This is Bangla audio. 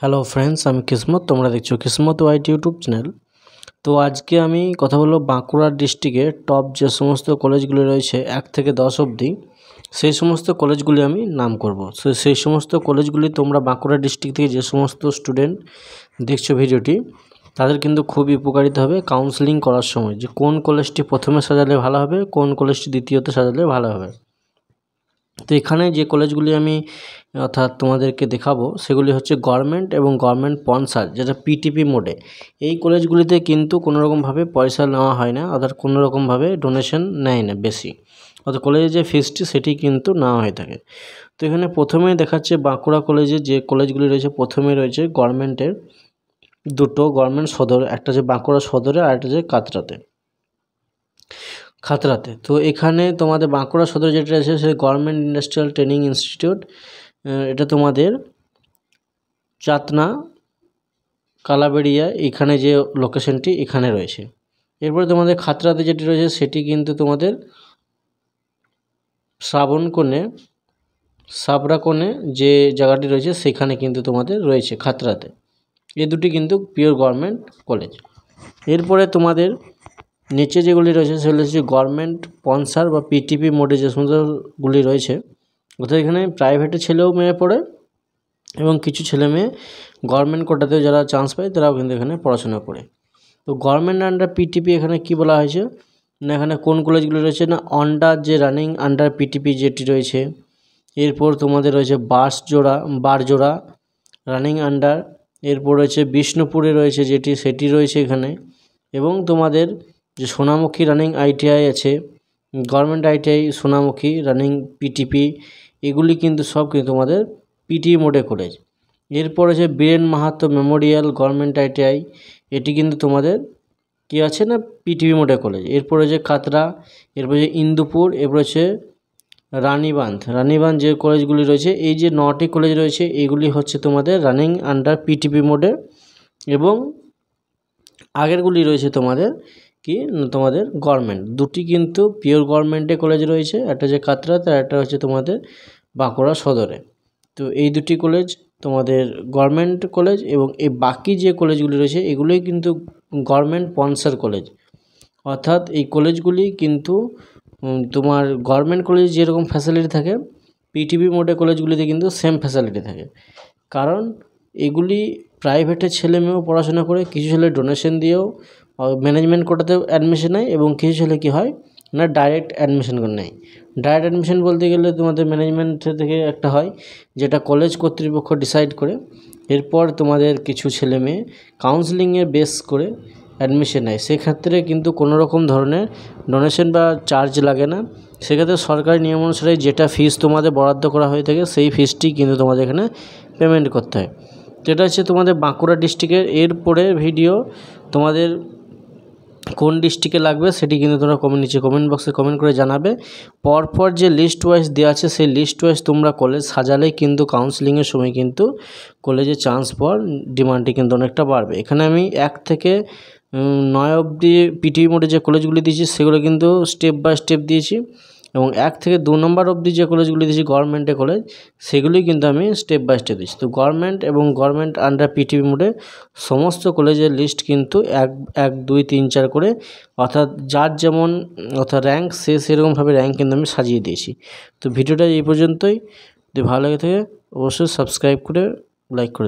হ্যালো ফ্রেন্ডস, আমি কিসমত। তোমরা দেখছো কিসমত ওয়াইট ইউটিউব চ্যানেল। তো আজকে আমি কথা বলবো বাঁকুড়া ডিস্ট্রিক্টে টপ যে সমস্ত কলেজগুলি রয়েছে 1 থেকে 10 অবধি, সেই সমস্ত কলেজগুলি আমি নাম করব। সেই সমস্ত কলেজগুলি তোমরা বাঁকুড়া ডিস্ট্রিক্ট থেকে যে সমস্ত স্টুডেন্ট দেখছো ভিডিওটি, তাদের কিন্তু খুবই উপকারিতা হবে কাউন্সেলিং করার সময়, যে কোন কলেজটি প্রথমে সাজালে ভালো হবে, কোন কলেজটি দ্বিতীয়তে সাজালে ভালো হবে। তো এখানে যে কলেজগুলি আমি অর্থাৎ তোমাদেরকে দেখাবো সেগুলি হচ্ছে গভর্নমেন্ট এবং গভর্নমেন্ট স্পন্সর, যেটা পিটিপি মোডে। এই কলেজগুলিতে কিন্তু কোনোরকমভাবে পয়সা নেওয়া হয় না, অর্থাৎ কোনোরকমভাবে ডোনেশন নেয় না বেশি, অর্থাৎ কলেজের যে ফিসটি সেটি কিন্তু নেওয়া হয়ে থাকে। তো এখানে প্রথমেই দেখাচ্ছে বাঁকুড়া কলেজে যে কলেজগুলি রয়েছে, প্রথমে রয়েছে গভর্নমেন্টের দুটো গভর্নমেন্ট সদর, একটা যে বাঁকুড়া সদরে আর একটা যে খাতড়াতে। তো এখানে তোমাদের বাঁকুড়া সদর যেটা আছে সে গভর্নমেন্ট ইন্ডাস্ট্রিয়াল ট্রেনিং ইনস্টিটিউট, এটা তোমাদের চাতনা কালাবেড়িয়া এখানে যে লোকেশনটি এখানে রয়েছে। এরপরে তোমাদের খাতড়াতে যেটি রয়েছে সেটি কিন্তু তোমাদের সাবরাকোণে যে জায়গাটি রয়েছে সেখানে কিন্তু তোমাদের রয়েছে খাতড়াতে। এই দুটি কিন্তু পিওর গভর্নমেন্ট কলেজ। এরপরে তোমাদের নিচে যেগুলি রয়েছে সেগুলি হচ্ছে গভর্নমেন্ট স্পন্সর বা পিটিপি মোডে যে সমস্তগুলি রয়েছে, অর্থাৎ এখানে প্রাইভেটের ছেলেও মেয়ে পড়ে এবং কিছু ছেলে মেয়ে গভর্নমেন্ট কোটাতে যারা চান্স পায় তারাও কিন্তু এখানে পড়াশোনা করে। তো গভর্নমেন্ট আন্ডার পিটিপি এখানে কি বলা হয়েছে না, এখানে কোন কলেজগুলি রয়েছে না, অন্ডার যে রানিং আন্ডার পিটিপি যেটি রয়েছে, এরপর তোমাদের রয়েছে বারজোড়া রানিং আন্ডার, এরপর রয়েছে বিষ্ণুপুরে রয়েছে সেটি রয়েছে এখানে, এবং তোমাদের যে সোনামুখী রানিং আইটিআই আছে, government ITI Sonamukhi running PTP, এগুলি কিন্তু সব কিন্তু তোমাদের পিটি মোডে কলেজ। এরপর আছে Biren Mahato Memorial government ITI, এটি কিন্তু তোমাদের কি আছে না পিটিপি মোডে কলেজ। এরপর আছে খাতড়া, এরপর আছে ইন্দুপুর, এরপর আছে রানীবাঁধ যে কলেজগুলি রয়েছে, এই যে 9টি কলেজ রয়েছে এগুলি হচ্ছে তোমাদের রানিং আন্ডার পিটিপি মোডে, এবং আগেরগুলি রয়েছে তোমাদের তোমাদের গভর্নমেন্ট। দুটি কিন্তু পিওর গভর্নমেন্টে কলেজ রয়েছে, একটা যে খাতড়াতে আর একটা হচ্ছে তোমাদের বাঁকুড়া সদরে। তো এই দুটি কলেজ তোমাদের গভর্নমেন্ট কলেজ, এবং এই বাকি যে কলেজগুলি রয়েছে এগুলোই কিন্তু গভর্নমেন্ট স্পন্সর কলেজ, অর্থাৎ এই কলেজগুলি কিন্তু তোমার গভর্নমেন্ট কলেজে যেরকম ফ্যাসিলিটি থাকে পিটিপি মোডে কলেজগুলিতে কিন্তু সেম ফ্যাসিলিটি থাকে। কারণ এগুলি প্রাইভেটের ছেলে মেয়েও পড়াশোনা করে, কিছু ছেলে ডোনেশন দিয়েও ম্যানেজমেন্ট কোটাতেও অ্যাডমিশন নেয়, এবং কিছু ছেলে কী হয় না ডাইরেক্ট অ্যাডমিশন করে নেয়। ডাইরেক্ট অ্যাডমিশন বলতে গেলে তোমাদের ম্যানেজমেন্ট থেকে একটা হয় যেটা কলেজ কর্তৃপক্ষ ডিসাইড করে, এরপর তোমাদের কিছু ছেলে মেয়ে কাউন্সেলিংয়ের বেস করে অ্যাডমিশন নেয়। সেক্ষেত্রে কিন্তু কোনো রকম ধরনের ডোনেশন বা চার্জ লাগে না। সেক্ষেত্রে সরকারি নিয়ম অনুসারে যেটা ফিস তোমাদের বরাদ্দ করা হয়ে থাকে সেই ফিসটি কিন্তু তোমাদের এখানে পেমেন্ট করতে হয়। যেটা হচ্ছে তোমাদের বাঁকুড়া ডিস্ট্রিক্টের। এরপরে ভিডিও তোমাদের কোন ডিস্ট্রিক্টে লাগবে সেটি কিন্তু তোমরা নিচে কমেন্ট বক্সে কমেন্ট করে জানাবে। পরপর যে লিস্ট ওয়াইজ দেওয়া আছে সেই লিস্ট ওয়াইজ তোমরা কলেজ সাজালেই কিন্তু কাউন্সেলিংয়ের সময় কিন্তু কলেজে চান্স পাওয়ার ডিমান্ডটি কিন্তু অনেকটা বাড়বে। এখানে আমি 1 থেকে 9 অবধি পিটিপি মোডে যে কলেজগুলি দিয়েছি সেগুলো কিন্তু স্টেপ বাই স্টেপ দিয়েছি, এবং 1 থেকে 2 নম্বর অবধি যে কলেজগুলি দিয়েছি গভর্নমেন্টের কলেজ সেগুলি কিন্তু আমি স্টেপ বাই স্টেপ দিচ্ছি। তো গভর্নমেন্ট এবং গভর্নমেন্ট আন্ডার পিটিপি মোডে সমস্ত কলেজের লিস্ট কিন্তু 1 2 3 4 করে, অর্থাৎ যার যেমন র্যাঙ্ক সেরকমভাবে র্যাঙ্ক কিন্তু আমি সাজিয়ে দিয়েছি। তো ভিডিওটা এই পর্যন্তই। যদি ভালো লাগে থাকে অবশ্যই সাবস্ক্রাইব করে লাইক করে দেবেন।